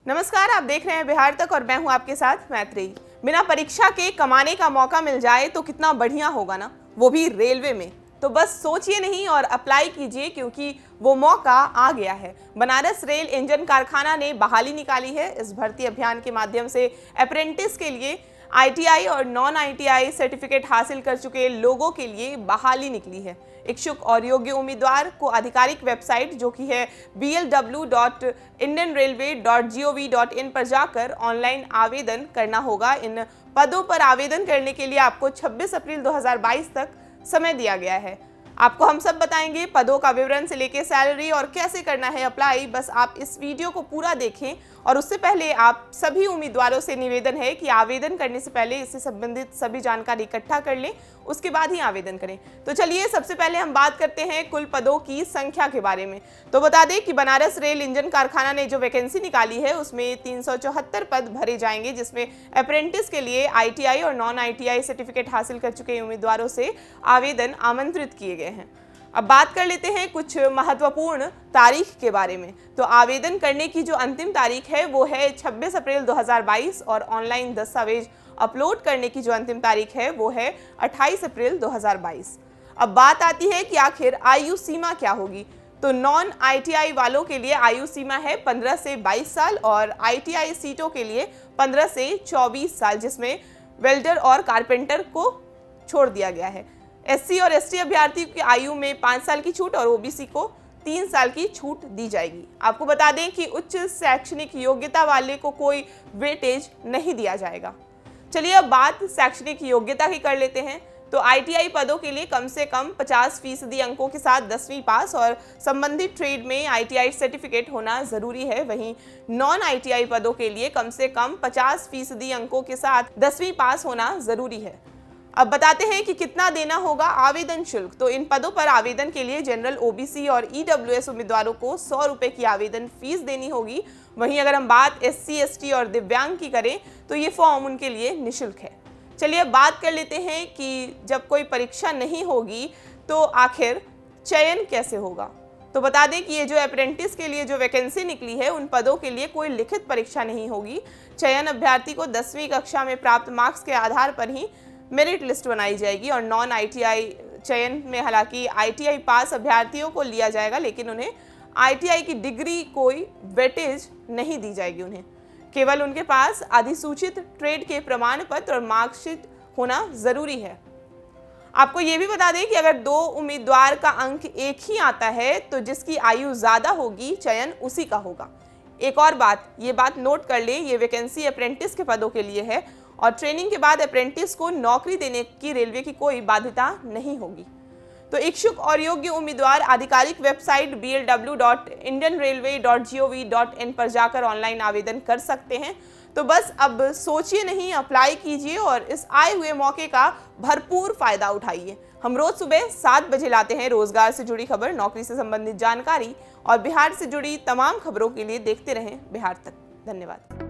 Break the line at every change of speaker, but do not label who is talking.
नमस्कार, आप देख रहे हैं बिहार तक और मैं हूं आपके साथ मैत्री। बिना परीक्षा के कमाने का मौका मिल जाए तो कितना बढ़िया होगा ना, वो भी रेलवे में। तो बस सोचिए नहीं और अप्लाई कीजिए, क्योंकि वो मौका आ गया है। बनारस रेल इंजन कारखाना ने बहाली निकाली है। इस भर्ती अभियान के माध्यम से अप्रेंटिस के लिए आईटीआई और नॉन आईटीआई सर्टिफिकेट हासिल कर चुके लोगों के लिए बहाली निकली है। इच्छुक और योग्य उम्मीदवार को आधिकारिक वेबसाइट जो कि है blw.indianrailway.gov.in पर जाकर ऑनलाइन आवेदन करना होगा। इन पदों पर आवेदन करने के लिए आपको 26 अप्रैल 2022 तक समय दिया गया है। आपको हम सब बताएंगे पदों का विवरण से लेके सैलरी और कैसे करना है अप्लाई। बस आप इस वीडियो को पूरा देखें और उससे पहले आप सभी उम्मीदवारों से निवेदन है कि आवेदन करने से पहले इससे संबंधित सभी जानकारी इकट्ठा कर लें, उसके बाद ही आवेदन करें। तो चलिए सबसे पहले हम बात करते हैं कुल पदों की संख्या के बारे में। तो बता दें कि बनारस रेल इंजन कारखाना ने जो वैकेंसी निकाली है उसमें 374 पद भरे जाएंगे, जिसमें अप्रेंटिस के लिए आईटीआई और नॉन आईटीआई सर्टिफिकेट हासिल कर चुके उम्मीदवारों से आवेदन आमंत्रित किए गए हैं। अब बात कर लेते हैं कुछ महत्वपूर्ण तारीख के बारे में। तो आवेदन करने की जो अंतिम तारीख है वो है 26 अप्रैल 2022 और ऑनलाइन दस्तावेज अपलोड करने की जो अंतिम तारीख है वो है 28 अप्रैल 2022। अब बात आती है कि आखिर आयु सीमा क्या होगी। तो नॉन आईटीआई वालों के लिए आयु सीमा है 15 से 22 साल और आईटीआई सीटों के लिए 15 से 24 साल, जिसमें वेल्डर और कारपेंटर को छोड़ दिया गया है। एससी और एसटी अभ्यर्थी की आयु में 5 साल की छूट और ओबीसी को 3 साल की छूट दी जाएगी। आपको बता दें कि उच्च शैक्षणिक योग्यता वाले को कोई वेटेज नहीं दिया जाएगा। चलिए अब बात शैक्षणिक योग्यता की कर लेते हैं। तो आईटीआई पदों के लिए कम से कम 50% अंकों के साथ 10वीं पास और संबंधित ट्रेड में आईटीआई सर्टिफिकेट होना जरूरी है। वहीं नॉन आईटीआई पदों के लिए कम से कम 50% अंकों के साथ 10वीं पास होना जरूरी है। अब बताते हैं कि कितना देना होगा आवेदन शुल्क। तो इन पदों पर आवेदन के लिए जनरल, ओबीसी और ईडब्ल्यूएस उम्मीदवारों को 100 रुपए की आवेदन फीस देनी होगी। वहीं अगर हम बात एससी, एसटी और दिव्यांग की करें तो ये फॉर्म उनके लिए निःशुल्क है। चलिए अब बात कर लेते हैं कि जब कोई परीक्षा नहीं होगी तो आखिर चयन कैसे होगा। तो बता दें कि ये जो अप्रेंटिस के लिए जो वैकेंसी निकली है उन पदों के लिए कोई लिखित परीक्षा नहीं होगी। चयन अभ्यर्थी को 10वीं कक्षा में प्राप्त मार्क्स के आधार पर ही मेरिट लिस्ट बनाई जाएगी। और नॉन आईटीआई चयन में हालांकि आईटीआई पास अभ्यर्थियों को लिया जाएगा, लेकिन उन्हें आईटीआई की डिग्री कोई वेटेज नहीं दी जाएगी। उन्हें केवल उनके पास अधिसूचित ट्रेड के प्रमाण पत्र और मार्कशीट होना जरूरी है। आपको ये भी बता दें कि अगर 2 उम्मीदवार का अंक एक ही आता है तो जिसकी आयु ज्यादा होगी चयन उसी का होगा। एक और बात, ये बात नोट कर ले, ये वैकेंसी अप्रेंटिस के पदों के लिए है और ट्रेनिंग के बाद अप्रेंटिस को नौकरी देने की रेलवे की कोई बाध्यता नहीं होगी। तो इच्छुक और योग्य उम्मीदवार आधिकारिक वेबसाइट blw.indianrailway.gov.in पर जाकर ऑनलाइन आवेदन कर सकते हैं। तो बस अब सोचिए नहीं, अप्लाई कीजिए और इस आए हुए मौके का भरपूर फायदा उठाइए। हम रोज सुबह 7 बजे लाते हैं रोजगार से जुड़ी खबर, नौकरी से संबंधित जानकारी और बिहार से जुड़ी तमाम खबरों के लिए देखते रहें बिहार तक। धन्यवाद।